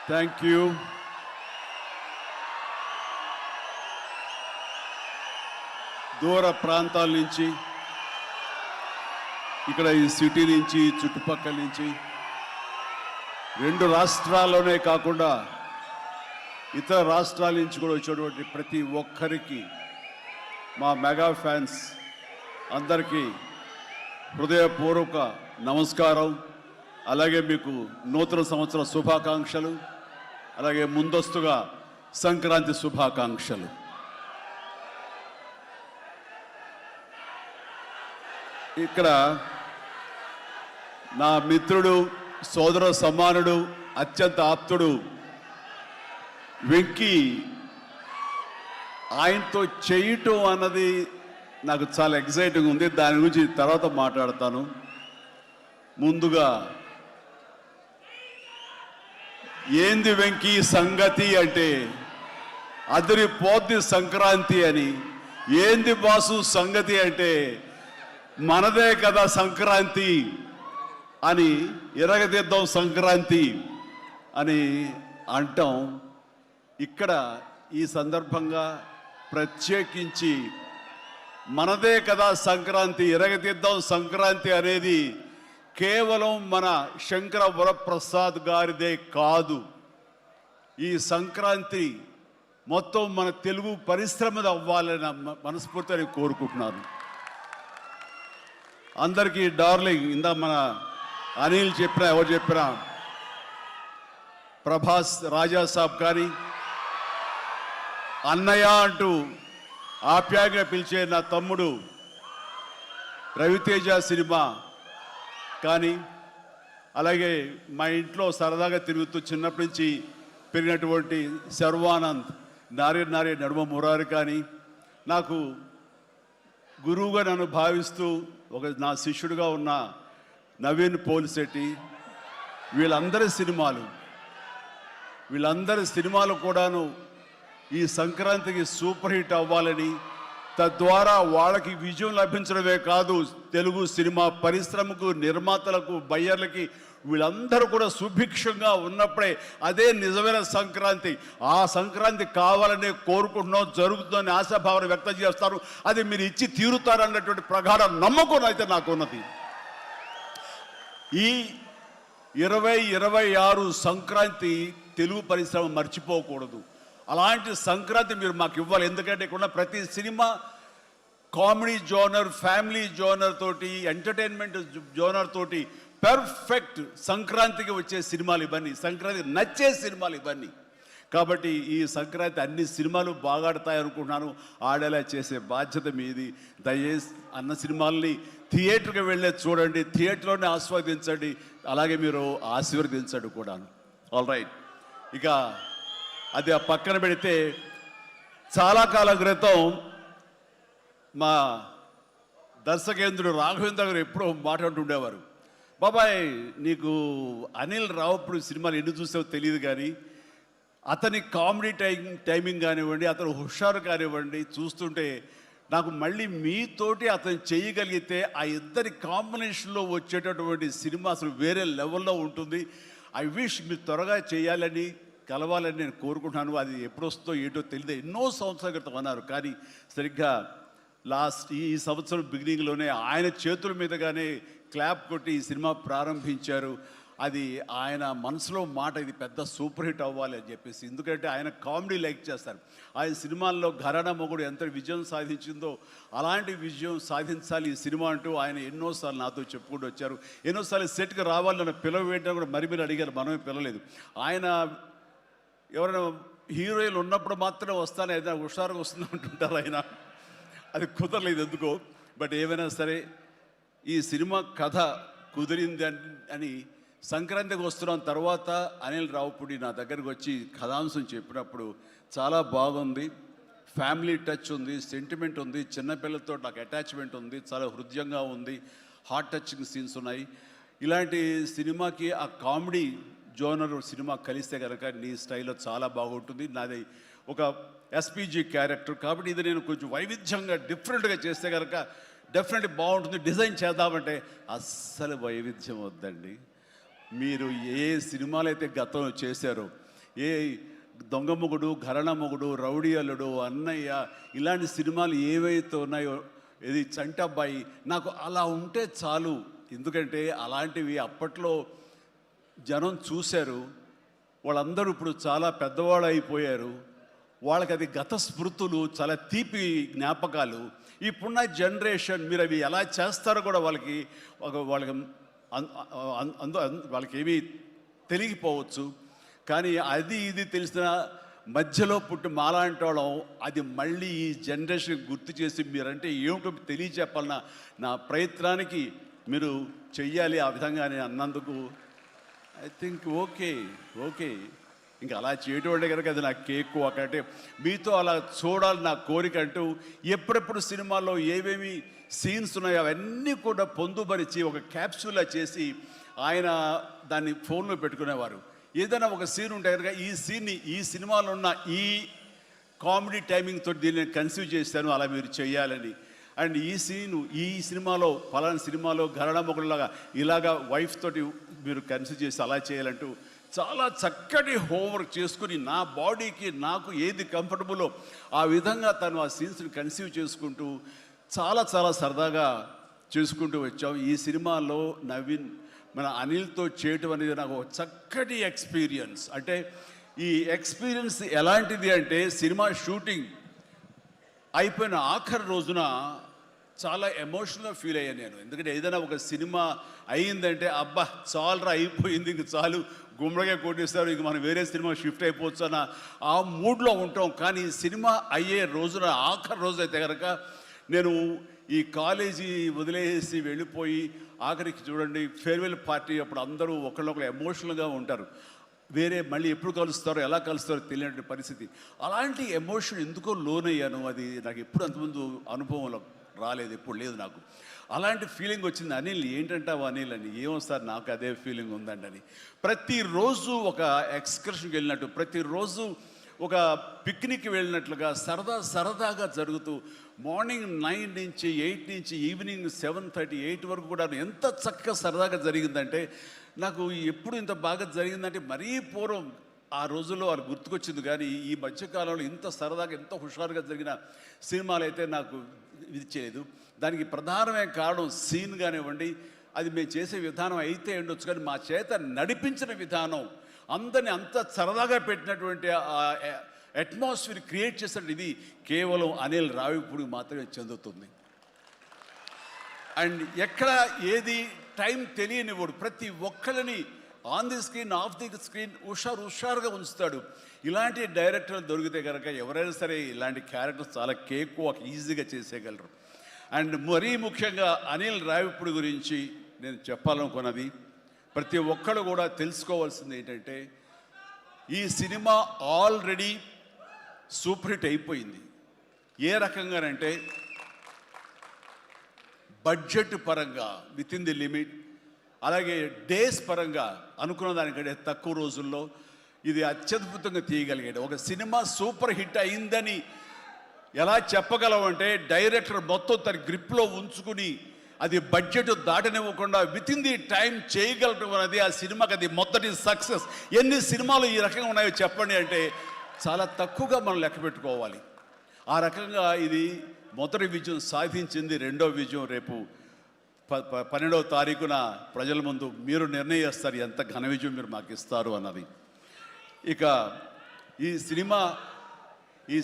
Thank you. దూర ప్రాంతాల నుంచి, ఇక్కడ ఈ సిటీ నుంచి, చుట్టుపక్కల నుంచి, 2 రాష్ట్రాల్లోనే కాకుండా ఇతర రాష్ట్రాల నుంచి కూడా వచ్చేటువంటి ప్రతి ఒక్కరికి, మా మెగా ఫ్యాన్స్ అందరికీ హృదయపూర్వక నమస్కారం. అలాగే మీకు నూతన సంవత్సర శుభాకాంక్షలు, అలాగే ముందస్తుగా సంక్రాంతి శుభాకాంక్షలు. ఇక్కడ నా మిత్రుడు, సోదర సమానుడు, అత్యంత ఆప్తుడు వెంకీ, ఆయనతో చేయటం అన్నది నాకు చాలా ఎగ్జైటింగ్ ఉంది. దాని గురించి తర్వాత మాట్లాడతాను. ముందుగా ఏంది వెంకీ సంగతి అంటే అదిరిపోద్ది సంక్రాంతి అని. ఏంది బాసు సంగతి అంటే మనదే కదా సంక్రాంతి అని, ఎరగదిద్దాం సంక్రాంతి అని అంటాం. ఇక్కడ ఈ సందర్భంగా ప్రత్యేకించి మనదే కదా సంక్రాంతి, ఎరగదిద్దాం సంక్రాంతి అనేది కేవలం మన శంకర వరప్రసాద్ గారిదే కాదు. ఈ సంక్రాంతి మొత్తం మన తెలుగు పరిశ్రమది అవ్వాలని మనస్ఫూర్తిగా కోరుకుంటున్నాను. అందరికీ డార్లింగ్, ఇందా మన అనిల్ చెప్పినా, ఎవరు చెప్పినా, ప్రభాస్ రాజా సాబ్ కానీ, అన్నయ్య అంటూ ఆప్యాయంగా పిలిచే నా తమ్ముడు రవితేజ సినిమా కానీ, అలాగే మా ఇంట్లో సరదాగా తిరుగుతూ చిన్నప్పటి నుంచి పెరిగినటువంటి శర్వానంద్, నారే నడుమ మురారి కానీ, నాకు గురువుగా నన్ను భావిస్తూ నా శిష్యుడిగా ఉన్న నవీన్ పోలిశెట్టి, వీళ్ళందరి సినిమాలు కూడాను ఈ సంక్రాంతికి సూపర్ హిట్ అవ్వాలని, తద్వారా వాళ్ళకి విజయం లభించడమే కాదు, తెలుగు సినిమా పరిశ్రమకు, నిర్మాతలకు, బయ్యర్లకి వీళ్ళందరూ కూడా సుభిక్షంగా ఉన్నప్పుడే అదే నిజమైన సంక్రాంతి. ఆ సంక్రాంతి కావాలనే కోరుకుంటున్నాం, జరుగుతుందని ఆశాభావన వ్యక్తం చేస్తారు. అది మీరు ఇచ్చి తీరుతారన్నటువంటి ప్రగాఢ నమ్మకం అయితే నాకు ఉన్నది. ఈ 2026 సంక్రాంతి తెలుగు పరిశ్రమ మర్చిపోకూడదు. అలాంటి సంక్రాంతి మీరు మాకు ఇవ్వాలి. ఎందుకంటే ఇక్కడ ప్రతి cinema comedy genre, family genre తోటి, ఎంటర్టైన్మెంట్ జోనర్ తోటి పర్ఫెక్ట్ సంక్రాంతికి వచ్చే సినిమాలు ఇవన్నీ, సంక్రాంతికి నచ్చే సినిమాలు ఇవన్నీ. కాబట్టి ఈ సంక్రాంతి అన్ని సినిమాలు బాగా ఆడతాయి అనుకుంటున్నాను. ఆడేలా చేసే బాధ్యత మీది. దయచేసి అన్న సినిమాల్ని థియేటర్కి వెళ్ళే చూడండి, థియేటర్లోనే ఆస్వాదించండి, అలాగే మీరు ఆశీర్వదించండి కూడాను. ఆల్ రైట్, ఇక అది ఆ పక్కన పెడితే, చాలా కాలం క్రితం మా దర్శకేంద్రుడు రాఘవేంద్ర గారు ఎప్పుడో మాట్లాడుతుండేవారు, బాబాయ్ నీకు అనిల్ రావుప్పుడు సినిమాలు ఎన్ని చూసావో తెలియదు కానీ అతని కామెడీ టైమింగ్ కానివ్వండి, అతను హుషారు కానివ్వండి, చూస్తుంటే నాకు మళ్ళీ మీతోటి అతను చేయగలిగితే ఆ ఇద్దరి కాంబినేషన్లో వచ్చేటటువంటి సినిమా అసలు వేరే లెవెల్లో ఉంటుంది. ఐ విష్ మీరు త్వరగా చేయాలని, కలవాలని నేను కోరుకుంటున్నాను. అది ఎప్పుడు వస్తుందో ఏంటో తెలియదు. ఎన్నో సంవత్సరాల క్రితం అన్నారు, కానీ సరిగ్గా ఈ సంవత్సరం బిగినింగ్లోనే ఆయన చేతుల మీదుగానే క్లాప్ కొట్టి ఈ సినిమా ప్రారంభించారు. అది ఆయన మనసులో మాట, ఇది పెద్ద సూపర్ హిట్ అవ్వాలి అని చెప్పేసి. ఎందుకంటే ఆయన కామెడీ లైక్ చేస్తారు. ఆయన సినిమాల్లో ఘరానా మొగుడు ఎంత విజయం సాధించిందో అలాంటి విజయం సాధించాలి ఈ సినిమా అంటూ ఆయన ఎన్నోసార్లు నాతో చెప్పుకుంటూ వచ్చారు. ఎన్నోసార్లు సెట్కి రావాలని పిలవేయడం కూడా మరి అడిగారు, మనమే పిలలేదు. ఆయన ఎవరైనా హీరోయిన్లు ఉన్నప్పుడు మాత్రమే వస్తాను, ఏదైనా హుషారుగా వస్తుంది అంటుంటారు ఆయన. అది కుదరలేదు ఎందుకో. బట్ ఏమైనా సరే ఈ సినిమా కథ కుదిరింది అని సంక్రాంతికి వస్తున్నాం తర్వాత అనిల్ రావుపూడి నా దగ్గరికి వచ్చి కథాంశం చెప్పినప్పుడు చాలా బాగుంది, ఫ్యామిలీ టచ్ ఉంది, సెంటిమెంట్ ఉంది, చిన్నపిల్లలతో నాకు అటాచ్మెంట్ ఉంది, చాలా హృదయంగా ఉంది, హార్ట్ టచింగ్ సీన్స్ ఉన్నాయి. ఇలాంటి సినిమాకి ఆ కామెడీ జోనర్ సినిమా కలిస్తే కనుక నీ స్టైల్లో చాలా బాగుంటుంది. నాది ఒక ఎస్పీజీ క్యారెక్టర్ కాబట్టి ఇది నేను కొంచెం వైవిధ్యంగా డిఫరెంట్గా చేస్తే కనుక డెఫినెట్లీ బాగుంటుంది. డిజైన్ చేద్దామంటే అస్సలు వైవిధ్యం వద్దండి. మీరు ఏ సినిమాలు అయితే గతంలో చేశారో ఏ దొంగ మొగుడు, ఘరణ మొగుడు, రౌడీ అల్లుడు, అన్నయ్య, ఇలాంటి సినిమాలు ఏవైతే ఉన్నాయో, ఇది చంటబ్బాయి, నాకు అలా ఉంటే చాలు. ఎందుకంటే అలాంటివి అప్పట్లో జనం చూశారు. వాళ్ళందరూ ఇప్పుడు చాలా పెద్దవాళ్ళు అయిపోయారు. వాళ్ళకి అది గత స్మృతులు, చాలా తీపి జ్ఞాపకాలు. ఇప్పుడున్న జనరేషన్ మీరు అవి ఎలా చేస్తారో కూడా వాళ్ళకి వాళ్ళకి ఏమీ తెలియకపోవచ్చు. కానీ అది ఇది తెలిసిన మధ్యలో పుట్టి మాలాంటి వాళ్ళం అది మళ్ళీ ఈ జనరేషన్ గుర్తు చేసి మీరంటే ఏమిటో తెలియచెప్పాలన్న నా ప్రయత్నానికి మీరు చెయ్యాలి. ఆ విధంగా నేను అన్నందుకు ఐ థింక్ ఓకే ఇంకా అలా చేయటం వాళ్ళే కనుక అది నాకు కేక్ ఒకటే మీతో అలా చూడాలి నా కోరిక. అంటూ ఎప్పుడెప్పుడు సినిమాల్లో ఏవేమి సీన్స్ ఉన్నాయో అవన్నీ కూడా పొందుపరిచి ఒక క్యాప్సూల్లా చేసి ఆయన దాన్ని ఫోన్లో పెట్టుకునేవారు. ఏదైనా ఒక సీన్ ఉంటే కనుక ఈ సీన్ని ఈ సినిమాలో ఉన్న ఈ కామెడీ టైమింగ్తో దీన్ని కన్సీవ్ చేశాను, అలా మీరు చేయాలని. అండ్ ఈ సీను ఈ సినిమాలో ఫలానా సినిమాలో ఘరణ మొగుడులాగా ఇలాగా వైఫ్ తోటి మీరు కన్సీవ్ చేసి అలా చేయాలంటూ చాలా చక్కటి హోంవర్క్ చేసుకుని నా బాడీకి నాకు ఏది కంఫర్టబుల్లో ఆ విధంగా తను ఆ సీన్స్ని కన్సీవ్ చేసుకుంటూ చాలా చాలా సరదాగా చేసుకుంటూ వచ్చాం. ఈ సినిమాలో నవీన్ మన అనిల్తో చేయటం అనేది నాకు ఒక చక్కటి ఎక్స్పీరియన్స్. అంటే ఈ ఎక్స్పీరియన్స్ ఎలాంటిది అంటే సినిమా షూటింగ్ అయిపోయిన ఆఖరి రోజున చాలా ఎమోషనల్గా ఫీల్ అయ్యాను నేను. ఎందుకంటే ఏదైనా ఒక సినిమా అయ్యిందంటే అబ్బా చాలరా అయిపోయింది, ఇంక చాలు గుమ్మడిగా కొట్టేస్తారు, ఇంక మనం వేరే సినిమా షిఫ్ట్ అయిపోవచ్చు అన్న ఆ మూడ్లో ఉంటాం. కానీ సినిమా అయ్యే రోజున ఆఖరి రోజు అయితే కనుక నేను ఈ కాలేజీ వదిలేసి వెళ్ళిపోయి ఆఖరికి చూడండి ఫేర్వెల్ పార్టీ అప్పుడు అందరూ ఒకళ్ళొకరు ఎమోషనల్గా ఉంటారు. వేరే మళ్ళీ ఎప్పుడు కలుస్తారో ఎలా కలుస్తారో తెలియని పరిస్థితి. అలాంటి ఎమోషన్ ఎందుకో లోనయ్యాను. అది నాకు ఎప్పుడు అంతకుముందు అనుభవంలో రాలేదు, ఎప్పుడు లేదు నాకు. అలాంటి ఫీలింగ్ వచ్చింది. అనిల్ ఏంటంటావు అనిల్ అని. ఏమో సార్ నాకు అదే ఫీలింగ్ ఉందండి అని. ప్రతిరోజు ఒక ఎక్స్కర్షన్కి వెళ్ళినట్టు, ప్రతిరోజు ఒక పిక్నిక్ వెళ్ళినట్లుగా సరదాగా జరుగుతూ మార్నింగ్ 9 నుంచి 8 నుంచి ఈవినింగ్ 7:30, 8 వరకు కూడా ఎంత చక్కగా సరదాగా జరిగిందంటే నాకు ఎప్పుడు ఇంత బాగా జరిగిందంటే మరీ పూర్వం ఆ రోజుల్లో అది గుర్తుకొచ్చింది. కానీ ఈ మధ్యకాలంలో ఇంత సరదాగా ఎంత హుషారుగా జరిగిన సినిమాలు అయితే నాకు ఇది చేయలేదు. దానికి ప్రధానమైన కారణం సీన్ కానివ్వండి, అది మేము చేసే విధానం అయితే ఉండొచ్చు, కానీ మా చేత నడిపించిన విధానం, అందరినీ అంత సరదాగా పెట్టినటువంటి అట్మాస్ఫియర్ క్రియేట్ చేసినట్టు ఇది కేవలం అనిల్ రావిపూడికి మాత్రమే చెందుతుంది. అండ్ ఎక్కడ ఏది టైం తెలియనివాడు, ప్రతి ఒక్కరిని on the screen off the screen హుషారుగా ఉంచుతాడు. ఇలాంటి డైరెక్టర్లు దొరికితే కనుక ఎవరైనా సరే ఇలాంటి క్యారెక్టర్స్ చాలా ఈజీగా చేసేయగలరు. అండ్ మరీ ముఖ్యంగా అనిల్ రావిపూడి గురించి నేను చెప్పాలనుకున్నది, ప్రతి ఒక్కరు కూడా తెలుసుకోవాల్సింది ఏంటంటే ఈ సినిమా ఆల్రెడీ సూపర్ హిట్ అయిపోయింది. ఏ రకంగానంటే బడ్జెట్ పరంగా విత్ ఇన్ ది లిమిట్, అలాగే డేస్ పరంగా అనుకున్న దానికంటే తక్కువ రోజుల్లో ఇది అత్యద్భుతంగా తీయగలిగాడు. ఒక సినిమా సూపర్ హిట్ అయిందని ఎలా చెప్పగలవంటే డైరెక్టర్ మొత్తం తన గ్రిప్లో ఉంచుకుని అది బడ్జెట్ దాటనివ్వకుండా విత్ ఇన్ ది టైం చేయగలటం అనేది ఆ సినిమాకి అది మొదటి సక్సెస్. ఎన్ని సినిమాలు ఈ రకంగా ఉన్నాయో చెప్పండి అంటే చాలా తక్కువగా మనం లెక్క పెట్టుకోవాలి. ఆ రకంగా ఇది మొదటి విజయం సాధించింది. రెండో విజయం రేపు 12వ తారీఖున ప్రజల ముందు మీరు నిర్ణయిస్తారు ఎంత ఘన విజయం మీరు మాకు ఇస్తారు అన్నది. ఇక ఈ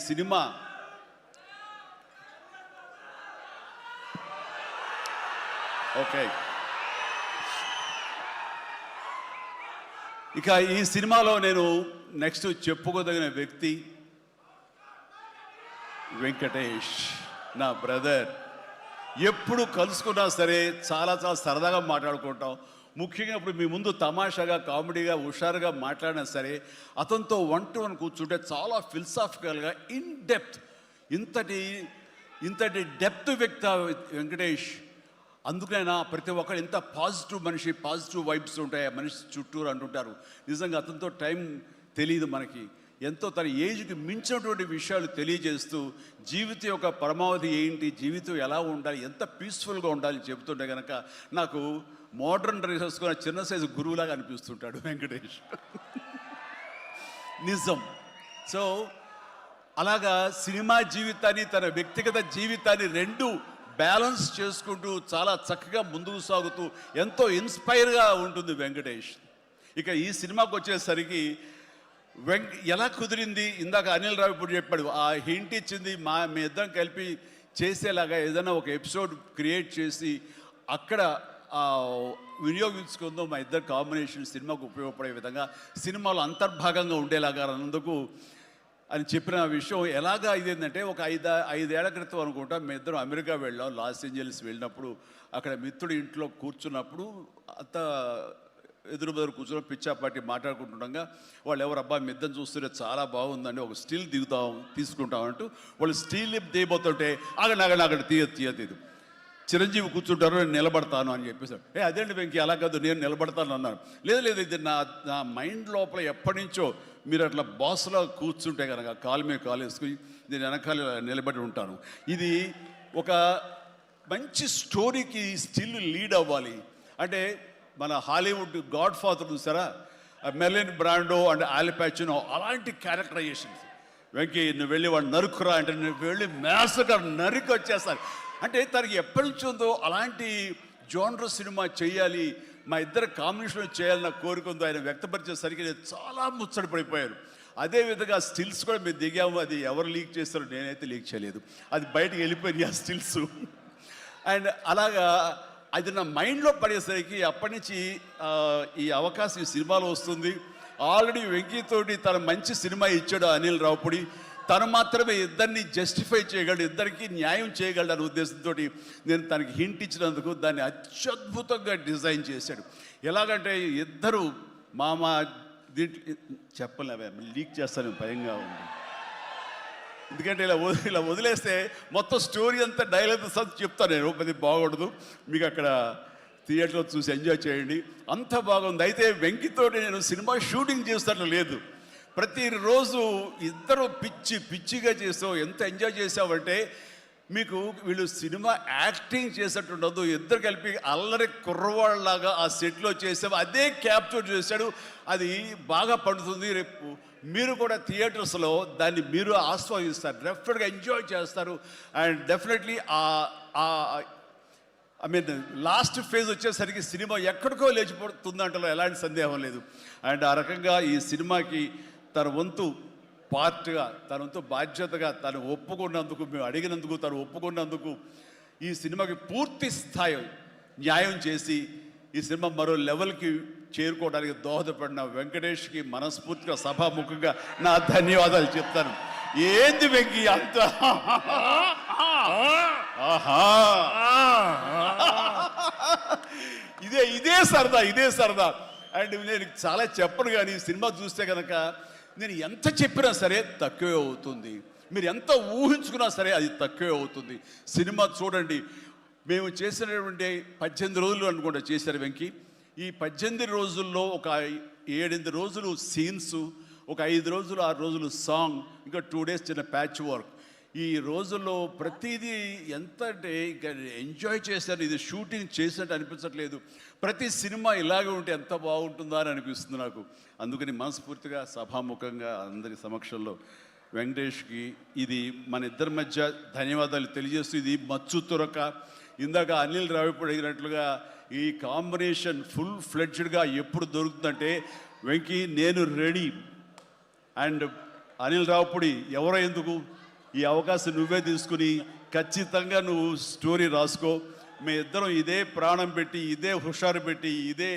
సినిమా ఓకే, ఇక ఈ సినిమాలో నేను నెక్స్ట్ చెప్పుకోదగిన వ్యక్తి వెంకటేష్, నా బ్రదర్. ఎప్పుడు కలుసుకున్నా సరే చాలా సరదాగా మాట్లాడుకుంటాం. ముఖ్యంగా ఇప్పుడు మీ ముందు తమాషాగా కామెడీగా హుషారుగా మాట్లాడినా సరే అతనితో 1-to-1 కూర్చుంటే చాలా ఫిలసాఫికల్గా ఇన్ డెప్త్, ఇంతటి డెప్త్ వ్యక్తి వెంకటేష్. అందుకైనా ప్రతి ఒక్కరు ఎంత పాజిటివ్ మనిషి, పాజిటివ్ వైబ్స్ ఉంటాయి ఆ మనిషి చుట్టూరు అంటుంటారు. నిజంగా అతనితో టైం తెలియదు మనకి. ఎంతో తన ఏజ్కి మించినటువంటి విషయాలు తెలియజేస్తూ జీవితం యొక్క పరమావధి ఏంటి, జీవితం ఎలా ఉండాలి, ఎంత పీస్ఫుల్గా ఉండాలని చెబుతుంటే కనుక నాకు మోడర్న్ డ్రెస్ వేసుకున్న చిన్న సైజు గురువులాగా అనిపిస్తుంటాడు వెంకటేష్. నిజం. సో అలాగా సినిమా జీవితాన్ని తన వ్యక్తిగత జీవితాన్ని రెండు బ్యాలెన్స్ చేసుకుంటూ చాలా చక్కగా ముందుకు సాగుతూ ఎంతో ఇన్స్పైర్గా ఉంటుంది వెంకటేష్. ఇక ఈ సినిమాకి వచ్చేసరికి ఎలా కుదిరింది, ఇందాక అనిల్ రావు ఇప్పుడు చెప్పాడు, ఆ హింట్ ఇచ్చింది మీ ఇద్దరం కలిపి చేసేలాగా ఏదైనా ఒక ఎపిసోడ్ క్రియేట్ చేసి అక్కడ వినియోగించుకుందాం, మా ఇద్దరు కాంబినేషన్ సినిమాకు ఉపయోగపడే విధంగా సినిమాలో అంతర్భాగంగా ఉండేలాగా అన్నందుకు అని చెప్పిన విషయం ఎలాగా ఇదేంటంటే ఒక ఐదేళ్ల క్రితం అనుకుంటా మీ ఇద్దరం అమెరికా వెళ్ళాం. లాస్ ఏంజల్స్ వెళ్ళినప్పుడు అక్కడ మిత్రుడి ఇంట్లో కూర్చున్నప్పుడు అంత ఎదురు బెదురు కూర్చొని పిచ్చాపాటి మాట్లాడుకుంటుండగా వాళ్ళు ఎవరు అబ్బా మీ ఇద్దరు చూస్తుంటే చాలా బాగుందండి, ఒక స్టిల్ తీసుకుంటామంటూ వాళ్ళు స్టిల్ దిగిపోతుంటే అక్కడ తీయదు చిరంజీవి కూర్చుంటారు, నేను నిలబడతాను అని చెప్పేసాడు. అదేంటి వెంకీ అలా కాదు, నేను నిలబడతాను అన్నాను. లేదు ఇది నా మైండ్ లోపల ఎప్పటి నుంచో మీరు అట్లా బాస్లో కూర్చుంటే కనుక కాలు మీద కాలు వేసుకుని నేను వెనకాల నిలబడి ఉంటాను. ఇది ఒక మంచి స్టోరీకి స్టిల్ లీడ్ అవ్వాలి అంటే మన హాలీవుడ్ గాడ్ ఫాదర్ చూసారా, మెర్లిన్ బ్రాండో అండ్ ఆల్ పాచినో అలాంటి క్యారెక్టరైజేషన్స్. వెంకీ నువ్వు వెళ్ళి వాడు నరుకురా అంటే నువ్వు వెళ్ళి మ్యాస్గా నరికి వచ్చేస్తారు. అంటే తనకి ఎప్పటి నుంచి ఉందో అలాంటి జోనర్ సినిమా చేయాలి, మా ఇద్దరు కాంబినేషన్ చేయాలన్న కోరిక ఉందో ఆయన వ్యక్తపరిచేసరికి నేను చాలా ముచ్చటపడిపోయాను. అదేవిధంగా స్టిల్స్ కూడా మేము దిగాము, అది ఎవరు లీక్ చేస్తారో నేనైతే లీక్ చేయలేదు, అది బయటకు వెళ్ళిపోయింది ఆ స్టిల్స్. అండ్ అలాగా అది నా మైండ్లో పడేసరికి అప్పటి నుంచి ఈ అవకాశం ఈ సినిమాలో వస్తుంది. ఆల్రెడీ వెంకీతోటి తన మంచి సినిమా ఇచ్చాడు అనిల్ రావుపూడి, తను మాత్రమే ఇద్దరిని జస్టిఫై చేయగలడు, ఇద్దరికి న్యాయం చేయగలడు అనే ఉద్దేశంతో నేను తనకి హింట్ ఇచ్చినందుకు దాన్ని అత్యద్భుతంగా డిజైన్ చేశాడు. ఎలాగంటే ఇద్దరు మామ దీంట్లో చెప్పలేవే లీక్ చేస్తాను భయంగా ఉంది, ఎందుకంటే ఇలా వదిలేస్తే మొత్తం స్టోరీ అంతా డైలాగ్ చెప్తాను నేను, అది బాగుండదు, మీకు అక్కడ థియేటర్లో చూసి ఎంజాయ్ చేయండి, అంత బాగుంది. అయితే వెంకితోటి నేను సినిమా షూటింగ్ చేస్తాను లేదు, ప్రతిరోజు ఇద్దరు పిచ్చిగా చేసావు, ఎంత ఎంజాయ్ చేసావంటే మీకు వీళ్ళు సినిమా యాక్టింగ్ చేసేట్టు ఉండదు, ఇద్దరు కలిపి అల్లరి కుర్రవాళ్ళలాగా ఆ సెట్లో చేసావు, అదే క్యాప్చర్ చేశాడు, అది బాగా పండుతుంది. రేపు మీరు కూడా థియేటర్స్లో దాన్ని మీరు ఆస్వాదిస్తారు, డెఫినెట్గా ఎంజాయ్ చేస్తారు. అండ్ డెఫినెట్లీ లాస్ట్ ఫేజ్ వచ్చేసరికి సినిమా ఎక్కడికో లేచిపోతుందంటలో ఎలాంటి సందేహం లేదు. అండ్ ఆ రకంగా ఈ సినిమాకి తన వంతు పార్ట్గా, తన వంతు బాధ్యతగా తను ఒప్పుకున్నందుకు, మేము అడిగినందుకు తను ఒప్పుకున్నందుకు, ఈ సినిమాకి పూర్తి స్థాయి న్యాయం చేసి ఈ సినిమా మరో లెవెల్కి చేరుకోవడానికి దోహదపడిన వెంకటేష్కి మనస్ఫూర్తిగా సభాముఖంగా నా ధన్యవాదాలు చెప్తాను. ఏంది వెంకీ అంత ఇదే సరదా. అండ్ నేను చాలా చెప్పను, కానీ సినిమా చూస్తే కనుక నేను ఎంత చెప్పినా సరే తక్కువే అవుతుంది, మీరు ఎంత ఊహించుకున్నా సరే అది తక్కువే అవుతుంది. సినిమా చూడండి, మేము చేసినటువంటి 18 రోజులు అనుకుంటా చేశారు వెంకీ. ఈ 18 రోజుల్లో ఒక 7-8 రోజులు సీన్స్, ఒక 5 రోజులు 6 రోజులు సాంగ్, ఇంకా 2 days చిన్న ప్యాచ్ వర్క్. ఈ రోజుల్లో ప్రతిదీ ఎంత అంటే ఇంకా ఎంజాయ్ చేశాను, ఇది షూటింగ్ చేసినట్టు అనిపించట్లేదు. ప్రతి సినిమా ఇలాగే ఉంటే ఎంత బాగుంటుందా అని అనిపిస్తుంది నాకు. అందుకని మనస్ఫూర్తిగా సభాముఖంగా అందరి సమక్షంలో వెంకటేష్కి ఇది మన ఇద్దరి మధ్య ధన్యవాదాలు తెలియజేస్తూ, ఇది మచ్చు తురక. ఇందాక అనిల్ రావిపూడి అడిగినట్లుగా ఈ కాంబినేషన్ ఫుల్ ఫ్లెడ్జ్డ్గా ఎప్పుడు దొరుకుతుందంటే వెంకీ నేను రెడీ. అండ్ అనిల్ రావిపూడి ఎవరో ఎందుకు, ఈ అవకాశం నువ్వే తీసుకుని ఖచ్చితంగా నువ్వు స్టోరీ రాసుకో. మీ ఇద్దరం ఇదే ప్రాణం పెట్టి, ఇదే హుషారు పెట్టి, ఇదే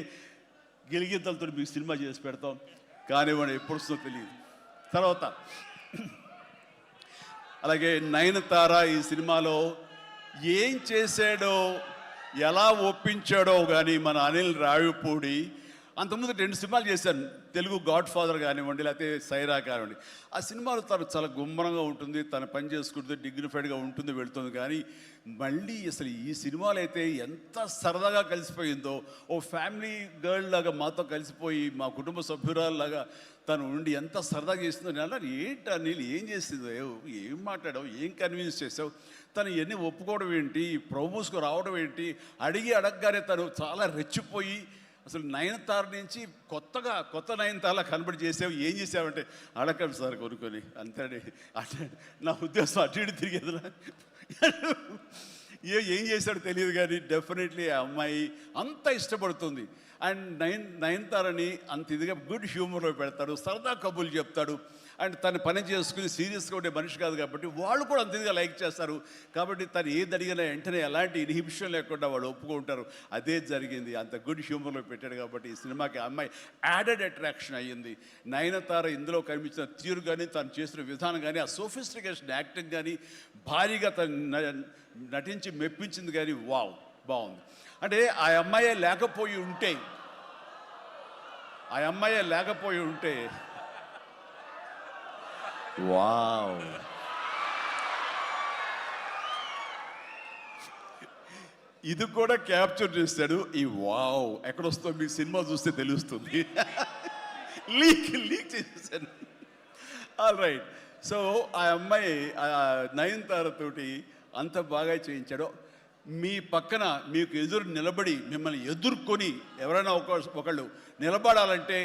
గిలిగిద్దలతో మీకు సినిమా చేసి పెడతాం. కానివ్వండి, ఎప్పుడు వస్తుందో తెలియదు. తర్వాత అలాగే నయనతార ఈ సినిమాలో ఏం చేశాడో, ఎలా ఒప్పించాడో కానీ మన అనిల్ రావిపూడి. అంతకుముందు 2 సినిమాలు చేశాను, తెలుగు గాడ్ ఫాదర్ కానివ్వండి, లేకపోతే సైరా కానివ్వండి. ఆ సినిమాలో తను చాలా గుమ్మరంగా ఉంటుంది, తన పని చేసుకుంటుంది, డిగ్నిఫైడ్గా ఉంటుంది, వెళుతుంది. కానీ మళ్ళీ అసలు ఈ సినిమాలో అయితే ఎంత సరదాగా కలిసిపోయిందో, ఓ ఫ్యామిలీ గర్ల్ లాగా మాతో కలిసిపోయి, మా కుటుంబ సభ్యురాల్లాగా తను ఉండి ఎంత సరదాగా చేసిందో. నేను అన్నాను, ఏంటి అనిల్ ఏం చేసిందో, ఏం మాట్లాడావు, ఏం కన్విన్స్ చేసావు, తను ఇవన్నీ ఒప్పుకోవడం ఏంటి, ప్రమోస్కు రావడం ఏంటి, అడగగానే తను చాలా రెచ్చిపోయి అసలు నయనతార నుంచి కొత్త నయనతారలా కనబడి చేసావు, ఏం చేసావంటే అడగండి సార్ కొనుక్కొని అంతే. అంటే నా ఉద్దేశం అటు ఇటు తిరిగేదిలా. ఏం చేశాడో తెలియదు కానీ డెఫినెట్లీ ఆ అమ్మాయి అంత ఇష్టపడుతుంది. అండ్ నయనతారని అంత ఇదిగా గుడ్ హ్యూమర్లో పెడతాడు, సరదా కబుర్లు చెప్తాడు. అండ్ తను పని చేసుకుని సీరియస్గా ఉండే మనిషి కాదు కాబట్టి వాళ్ళు కూడా అంత ఇదిగా లైక్ చేస్తారు. కాబట్టి తను ఏది అడిగినా వెంటనే ఎలాంటి ఇన్హిబిషన్ లేకుండా వాళ్ళు ఒప్పుకుంటారు. అదే జరిగింది, అంత గుడ్ హ్యూమర్లో పెట్టాడు కాబట్టి ఈ సినిమాకి ఆ అమ్మాయి యాడెడ్ అట్రాక్షన్ అయ్యింది. నయనతార ఇందులో కనిపించిన తీరు కానీ తను చేసిన విధానం కానీ ఆ సోఫిస్టికేషన్ యాక్టింగ్ కానీ భారీగా తను నటించి మెప్పించింది కానీ వావ్ బాగుంది. అంటే ఆ అమ్మాయే లేకపోయి ఉంటే వావ్, ఇది కూడా క్యాప్చర్ చేస్తాడు. ఈ వావ్ ఎక్కడొస్తో మీ సినిమా చూస్తే తెలుస్తుంది. లీక్ చేసేసాను. All right. సో ఆ అమ్మాయి నయనతార తోటి అంత బాగా చేయించాడు. మీ పక్కన మీకు ఎదురు నిలబడి మిమ్మల్ని ఎదుర్కొని ఎవరైనా ఒకళ్ళు నిలబడాలంటే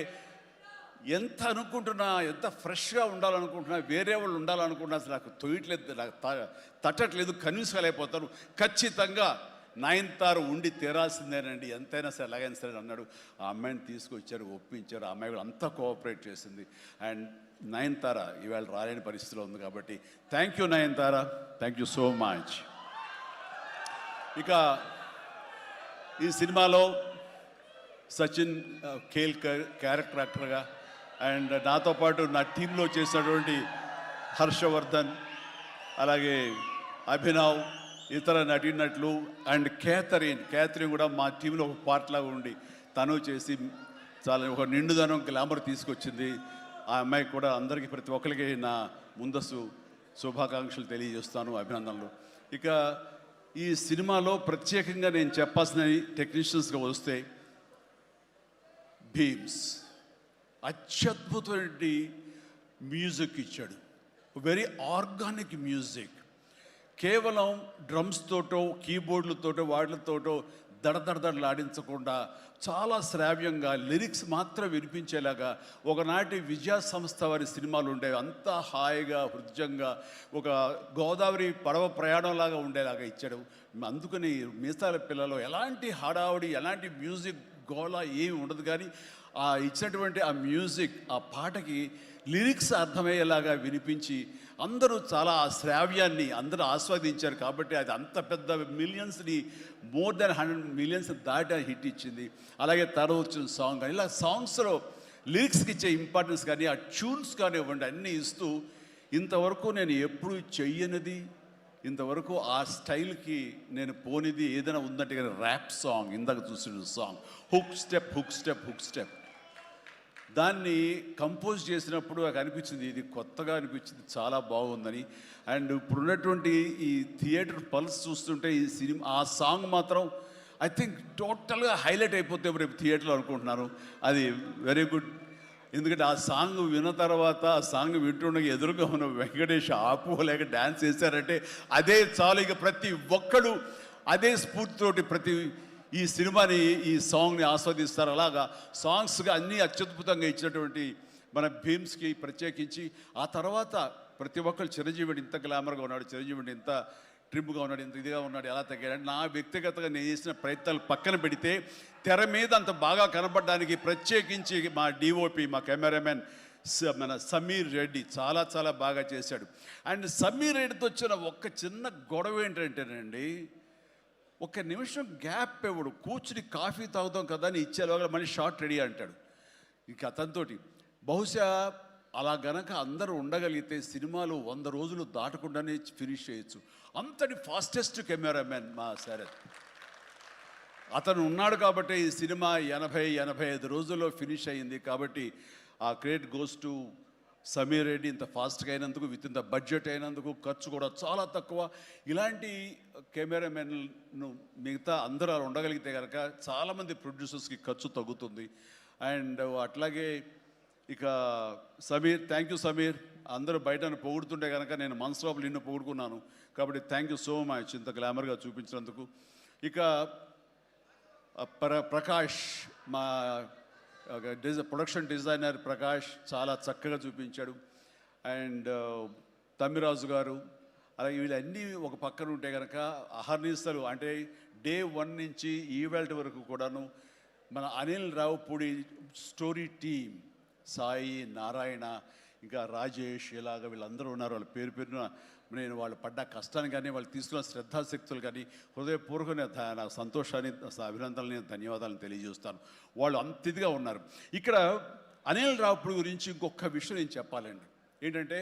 ఎంత అనుకుంటున్నా, ఎంత ఫ్రెష్గా ఉండాలనుకుంటున్నా, వేరే వాళ్ళు ఉండాలనుకుంటున్నా అసలు నాకు తొయ్యట్లేదు, నాకు తట్టట్లేదు, కన్విన్స్ కాలేకపోతాను. ఖచ్చితంగా నయనతార ఉండి తీరాల్సిందేనండి, ఎంతైనా సరే ఎలాగైనా సరే అన్నాడు. ఆ అమ్మాయిని తీసుకొచ్చారు, ఒప్పించారు. ఆ అమ్మాయి కూడా అంతా కోఆపరేట్ చేసింది. అండ్ నయనతార ఇవాళ రాలేని పరిస్థితిలో ఉంది కాబట్టి thank you Nayanthara, thank you so much. ఇక ఈ సినిమాలో సచిన్ కేల్కర్ క్యారెక్టర్ యాక్టర్గా అండ్ నాతో పాటు నా టీంలో చేసినటువంటి హర్షవర్ధన్, అలాగే అభినవ్, ఇతర నటీనటులు అండ్ క్యాథరిన్ కూడా మా టీంలో ఒక పార్ట్ లాగా ఉండి తను చేసి చాలా ఒక నిండుదనం గ్లామర్ తీసుకొచ్చింది. ఆ అమ్మాయికి కూడా అందరికీ ప్రతి ఒక్కరికి నా ముందస్తు శుభాకాంక్షలు తెలియజేస్తాను, అభినందనలు. ఇక ఈ సినిమాలో ప్రత్యేకంగా నేను చెప్పాల్సిన టెక్నీషియన్స్గా వస్తే భీమ్స్ అత్యద్భుతమైన మ్యూజిక్ ఇచ్చాడు, వెరీ ఆర్గానిక్ మ్యూజిక్. కేవలం డ్రమ్స్ తోటో కీబోర్డులతోటో వాటితోటో దడదడలాడించకుండా చాలా శ్రావ్యంగా లిరిక్స్ మాత్రం వినిపించేలాగా ఒకనాటి విజయ సంస్థ వారి సినిమాలు ఉండేవి, అంతా హాయిగా హృద్యంగా ఒక గోదావరి పడవ ప్రయాణంలాగా ఉండేలాగా ఇచ్చాడు. అందుకని మీసాల పిల్లలో ఎలాంటి హడావుడి, ఎలాంటి మ్యూజిక్ గోళ ఏమి ఉండదు. కానీ ఆ ఇచ్చినటువంటి ఆ మ్యూజిక్, ఆ పాటకి లిరిక్స్ అర్థమయ్యేలాగా వినిపించి అందరూ చాలా ఆ శ్రావ్యాన్ని అందరూ ఆస్వాదించారు. కాబట్టి అది అంత పెద్ద మిలియన్స్ని, మోర్ దెన్ 100 మిలియన్స్ దాటి హిట్ ఇచ్చింది. అలాగే తర్వాత వచ్చిన సాంగ్ కానీ ఇలా సాంగ్స్లో లిరిక్స్కి ఇచ్చే ఇంపార్టెన్స్ కానీ ఆ ట్యూన్స్ కానివ్వండి అన్నీ ఇస్తూ ఇంతవరకు నేను ఎప్పుడు చెయ్యనిది, ఇంతవరకు ఆ స్టైల్కి నేను పోనిది ఏదైనా ఉందంటే కానీ ర్యాప్ సాంగ్, ఇందాక చూసిన సాంగ్ హుక్ స్టెప్ దాన్ని కంపోజ్ చేసినప్పుడు నాకు అనిపించింది ఇది కొత్తగా అనిపించింది, చాలా బాగుందని. అండ్ ఇప్పుడున్నటువంటి ఈ థియేటర్ పల్స్ చూస్తుంటే ఈ సినిమా ఆ సాంగ్ మాత్రం ఐ థింక్ టోటల్గా హైలైట్ అయిపోతే రేపు థియేటర్లో అనుకుంటున్నాను. అది వెరీ గుడ్. ఎందుకంటే ఆ సాంగ్ విన్న తర్వాత ఆ సాంగ్ వింటుండగా ఎదురుగా ఉన్న వెంకటేష్ ఆపుకోలేక డ్యాన్స్ చేశారంటే అదే చాలు. ఇక ప్రతి ఒక్కడు అదే స్ఫూర్తితోటి ఈ సినిమాని, ఈ సాంగ్ని ఆస్వాదిస్తారు. అలాగా సాంగ్స్గా అన్నీ అత్యద్భుతంగా ఇచ్చినటువంటి మన భీమ్స్కి ప్రత్యేకించి ఆ తర్వాత ప్రతి ఒక్కరు చిరంజీవిని ఇంత గ్లామర్గా ఉన్నాడు, చిరంజీవిని ఇంత ట్రిమ్గా ఉన్నాడు, ఇంత ఇదిగా ఉన్నాడు, ఎలా తగ్గాడు. నా వ్యక్తిగతంగా నేను చేసిన ప్రయత్నాలు పక్కన పెడితే తెర మీద అంత బాగా కనపడడానికి ప్రత్యేకించి మా డిఓపి, మా కెమెరామెన్ మన సమీర్ రెడ్డి చాలా చాలా బాగా చేశాడు. అండ్ సమీర్ రెడ్డితో వచ్చిన ఒక్క చిన్న గొడవ ఏంటంటేనండి, ఒక్క నిమిషం గ్యాప్ ఇవ్వడు. కూర్చుని కాఫీ తాగుతాం కదా అని ఇచ్చేలోగా మళ్ళీ షార్ట్ రెడీ అంటాడు. ఇంక అతనితోటి బహుశా అలా గనక అందరూ ఉండగలిగితే సినిమాలు 100 రోజులు దాటకుండానే ఫినిష్ చేయొచ్చు. అంతటి ఫాస్టెస్ట్ కెమెరామెన్ మా శరత్. అతను ఉన్నాడు కాబట్టి ఈ సినిమా 80-85 రోజుల్లో ఫినిష్ అయ్యింది. కాబట్టి ఆ credit goes to Sameer Reddy. ఇంత ఫాస్ట్గా అయినందుకు, విత్ ఇన్ ద బడ్జెట్ అయినందుకు, ఖర్చు కూడా చాలా తక్కువ. ఇలాంటి కెమెరామెన్ను మిగతా అందరూ ఉండగలిగితే కనుక చాలామంది ప్రొడ్యూసర్స్కి ఖర్చు తగ్గుతుంది. అండ్ అట్లాగే ఇక సమీర్, థ్యాంక్ యూ సమీర్. అందరూ బయట పొగుడుతుంటే కనుక నేను మనసులో నిన్ను పొగుడుకున్నాను. కాబట్టి థ్యాంక్ యూ సో మచ్ ఇంత గ్లామర్గా చూపించినందుకు. ఇక ప్రకాష్ మా ప్రొడక్షన్ డిజైనర్ ప్రకాష్ చాలా చక్కగా చూపించాడు. అండ్ తమ్మిరాజు గారు, అలాగే వీళ్ళన్నీ ఒక పక్కన ఉంటే కనుక అహర్నిశలు అంటే డే 1 నుంచి ఈవెల్ట్ వరకు కూడాను మన అనిల్ రావుపూడి స్టోరీ టీమ్, సాయి, నారాయణ, ఇంకా రాజేష్, ఇలాగ వీళ్ళందరూ ఉన్నారు. వాళ్ళ పేరు పేరున నేను వాళ్ళు పడ్డ కష్టాన్ని కానీ వాళ్ళు తీసుకున్న శ్రద్ధాశక్తులు కానీ హృదయపూర్వక నాకు సంతోషాన్ని, అభినందనని, ధన్యవాదాలను తెలియజేస్తాను. వాళ్ళు అంత ఇదిగా ఉన్నారు. ఇక్కడ అనిల్ రావుపూడి గురించి ఇంకొక విషయం నేను చెప్పాలండి. ఏంటంటే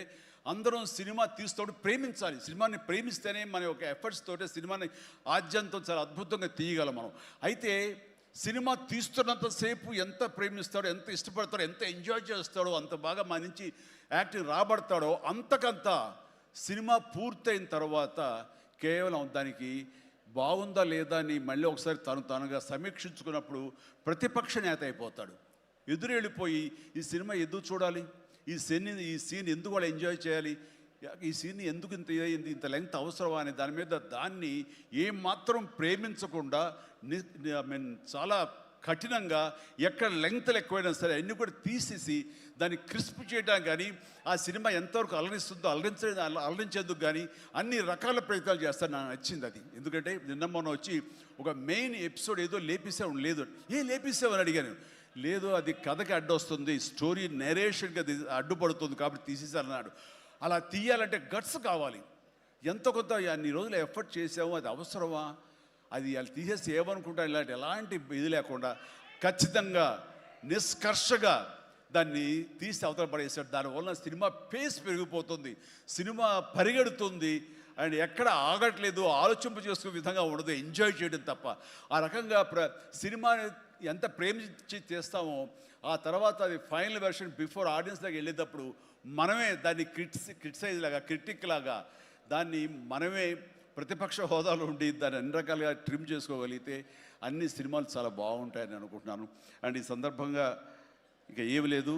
అందరం సినిమా తీస్తూ ప్రేమించాలి. సినిమాని ప్రేమిస్తేనే మన యొక్క ఎఫర్ట్స్ తోటే సినిమాని ఆద్యంతం చాలా అద్భుతంగా తీయగలం మనం. అయితే సినిమా తీస్తున్నంతసేపు ఎంత ప్రేమిస్తాడో, ఎంత ఇష్టపడతాడో, ఎంత ఎంజాయ్ చేస్తాడో, అంత బాగా మన నుంచి యాక్టింగ్ రాబడతాడో, అంతకంత సినిమా పూర్తయిన తర్వాత కేవలం దానికి బాగుందా లేదా అని మళ్ళీ ఒకసారి తనుగా సమీక్షించుకున్నప్పుడు ప్రతిపక్ష నేత అయిపోతాడు. ఎదురు వెళ్ళిపోయి ఈ సినిమా ఎందుకు చూడాలి, ఈ సీన్ ఎందుకు వాళ్ళు ఎంజాయ్ చేయాలి, ఈ సీన్ ఎందుకు ఇంత లెంగ్త్ అవసరమా అనే దాని మీద దాన్ని ఏమాత్రం ప్రేమించకుండా చాలా కఠినంగా ఎక్కడ లెంగ్త్లు ఎక్కువైనా సరే అన్నీ కూడా తీసేసి దాన్ని క్రిస్ప్ చేయడానికి కానీ ఆ సినిమా ఎంతవరకు అలరిస్తుందో అలరించేందుకు కానీ అన్ని రకాల ప్రయత్నాలు చేస్తాను. నాకు నచ్చింది అది. ఎందుకంటే నిన్న మొన్న వచ్చి ఒక మెయిన్ ఎపిసోడ్ ఏదో లేపేసావు, లేదు లేపేసావని అడిగాను. లేదు, అది కథకి అడ్డొస్తుంది, స్టోరీ నెరేషన్కి అది అడ్డుపడుతుంది కాబట్టి తీసేసారన్నాడు. అలా తీయాలంటే గట్స్ కావాలి. ఎంత కొంత అన్ని రోజులు ఎఫర్ట్ చేసాము, అది అవసరమా, అది వాళ్ళు తీసేసి ఏమనుకుంటారు, ఎలాంటి ఇది లేకుండా ఖచ్చితంగా నిష్కర్షగా దాన్ని తీసి అవతల పడేసాడు. దానివల్ల సినిమా పేస్ పెరిగిపోతుంది, సినిమా పరిగెడుతుంది, అండ్ ఎక్కడ ఆగట్లేదు, ఆలోచింప చేసుకునే విధంగా ఉండదు, ఎంజాయ్ చేయడం తప్ప. ఆ రకంగా సినిమాని ఎంత ప్రేమించి చేస్తామో ఆ తర్వాత అది ఫైనల్ వెర్షన్ బిఫోర్ ఆడియన్స్ దగ్గర వెళ్ళేటప్పుడు మనమే దాన్ని క్రిటిసైజ్ లాగా, క్రిటిక్ లాగా దాన్ని మనమే ప్రతిపక్ష హోదాలో ఉండి దాన్ని అన్ని రకాలుగా ట్రిమ్ చేసుకోగలిగితే అన్ని సినిమాలు చాలా బాగుంటాయని అనుకుంటున్నాను. అండ్ ఈ సందర్భంగా ఇక ఏమి లేదు,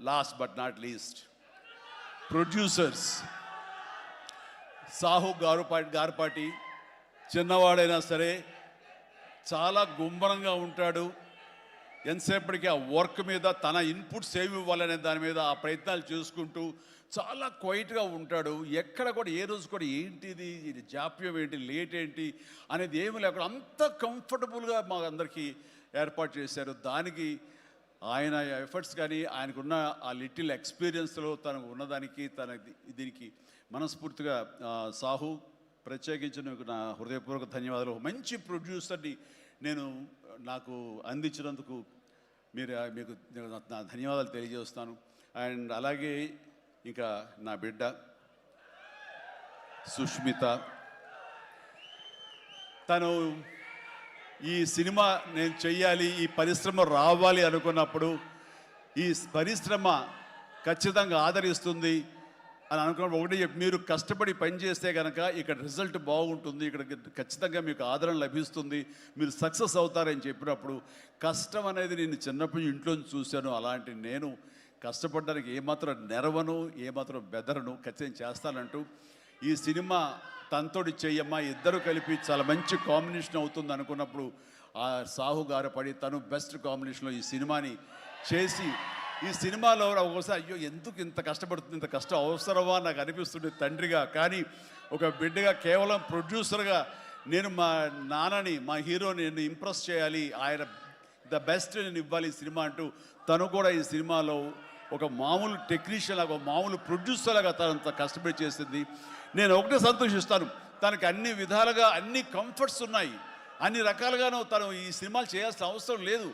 last but not least producers Sahu Garapati చిన్నవాడైనా సరే చాలా గుంభరంగా ఉంటాడు. ఎంతసేపటికి ఆ వర్క్ మీద తన ఇన్పుట్స్ ఏమి ఇవ్వాలనే దాని మీద ఆ ప్రయత్నాలు చేసుకుంటూ చాలా క్వైట్గా ఉంటాడు. ఎక్కడ కూడా ఏ రోజు కూడా ఏంటిది, ఇది జాప్యం ఏంటి, లేట్ ఏంటి అనేది ఏమి లేకుండా అంత కంఫర్టబుల్గా మా అందరికీ ఏర్పాటు చేశారు. దానికి ఆయన ఎఫర్ట్స్ కానీ ఆయనకున్న ఆ లిటిల్ ఎక్స్పీరియన్స్లో తనకు ఉన్నదానికి దీనికి మనస్ఫూర్తిగా సాహు ప్రత్యేకించి నా హృదయపూర్వక ధన్యవాదాలు. మంచి ప్రొడ్యూసర్ని నాకు అందించినందుకు మీకు నా ధన్యవాదాలు తెలియజేస్తాను. అండ్ అలాగే ఇంకా నా బిడ్డ సుష్మిత, తను ఈ సినిమా నేను చెయ్యాలి, ఈ పరిశ్రమ రావాలి అనుకున్నప్పుడు ఈ పరిశ్రమ ఖచ్చితంగా ఆదరిస్తుంది అని అనుకున్నప్పుడు ఒకటి మీరు కష్టపడి పనిచేస్తే కనుక ఇక్కడ రిజల్ట్ బాగుంటుంది, ఇక్కడ ఖచ్చితంగా మీకు ఆదరణ లభిస్తుంది, మీరు సక్సెస్ అవుతారని చెప్పినప్పుడు కష్టం అనేది నేను చిన్నప్పుడు ఇంట్లో చూశాను. అలాంటి నేను కష్టపడడానికి ఏమాత్రం నెరవను, ఏమాత్రం బెదరను, ఖచ్చితంగా చేస్తానంటూ ఈ సినిమా తనతోటి చెయ్యమ్మా, ఇద్దరు కలిపి చాలా మంచి కాంబినేషన్ అవుతుంది అనుకున్నప్పుడు ఆ సాహు గారు పడి తను బెస్ట్ కాంబినేషన్లో ఈ సినిమాని చేసి ఈ సినిమాలో ఒకసారి అయ్యో ఎందుకు ఇంత కష్టపడుతుంది, ఇంత కష్టం అవసరమా నాకు అనిపిస్తుంది తండ్రిగా. కానీ ఒక బిడ్డగా కేవలం ప్రొడ్యూసర్గా నేను మా నాన్నని, మా హీరోని నేను ఇంప్రెస్ చేయాలి, ఆయన ద బెస్ట్ నేను ఇవ్వాలి ఈ సినిమా అంటూ తను కూడా ఈ సినిమాలో ఒక మామూలు టెక్నీషియన్ లాగా, మామూలు ప్రొడ్యూసర్ లాగా తనంత కష్టపడి చేసింది. నేను ఒకటే సంతోషిస్తాను, తనకి అన్ని విధాలుగా అన్ని కంఫర్ట్స్ ఉన్నాయి, అన్ని రకాలుగాను తను ఈ సినిమాలు చేయాల్సిన అవసరం లేదు.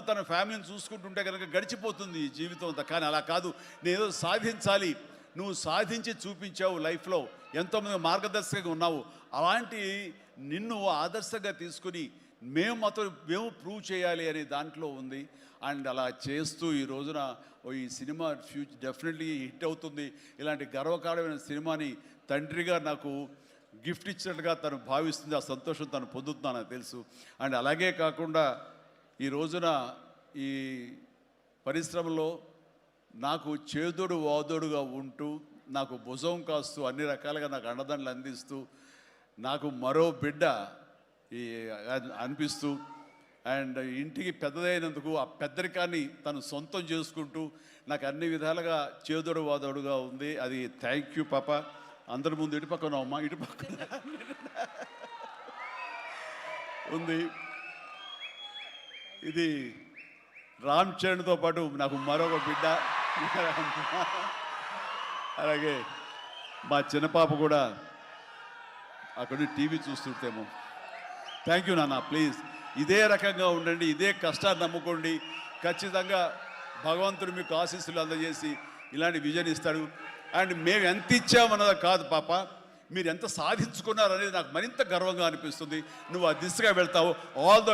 తన ఫ్యామిలీని చూసుకుంటుంటే కనుక గడిచిపోతుంది ఈ జీవితం అంతా. కానీ అలా కాదు, నేనేదో సాధించాలి, నువ్వు సాధించి చూపించావు, లైఫ్లో ఎంతోమంది మార్గదర్శకంగా ఉన్నావు, అలాంటి నిన్ను ఆదర్శంగా తీసుకుని మేము ప్రూవ్ చేయాలి అనే దాంట్లో ఉంది. అండ్ అలా చేస్తూ ఈ రోజున ఈ సినిమా డెఫినెట్లీ హిట్ అవుతుంది. ఇలాంటి గర్వకారణమైన సినిమాని తండ్రిగా నాకు గిఫ్ట్ ఇచ్చినట్టుగా తను భావిస్తుంది, ఆ సంతోషం తను పొందుతున్నానని తెలుసు. అండ్ అలాగే కాకుండా ఈ రోజున ఈ పరిశ్రమలో నాకు చేదోడు వాదోడుగా ఉంటూ, నాకు భుజం కాస్తూ, అన్ని రకాలుగా నాకు అండదండలు అందిస్తూ, నాకు మరో బిడ్డ ఈ అనిపిస్తూ అండ్ ఇంటికి పెద్దదైనందుకు ఆ పెద్దరికాన్ని తను సొంతం చేసుకుంటూ నాకు అన్ని విధాలుగా చేదోడు వాదోడుగా ఉంది. అది థ్యాంక్ యూ పాప. అందరి ముందు ఇటు పక్కన అమ్మ ఇటు పక్కన ఉంది. ఇది రామ్ చరణ్తో పాటు నాకు మరొక బిడ్డ. అలాగే మా చిన్న పాప కూడా అక్కడ టీవీ చూస్తుంటేమో. థ్యాంక్ యూ నాన్న. ప్లీజ్ ఇదే రకంగా ఉండండి, ఇదే కష్టాన్ని నమ్ముకోండి. ఖచ్చితంగా భగవంతుడు మీకు ఆశీస్సులు అందజేసి ఇలాంటి విజన్ ఇస్తాడు. అండ్ మేము ఎంత ఇచ్చామన్నది కాదు పాప, మీరు ఎంత సాధించుకున్నారనేది నాకు మరింత గర్వంగా అనిపిస్తుంది. నువ్వు ఆ దిశగా వెళ్తావు. All the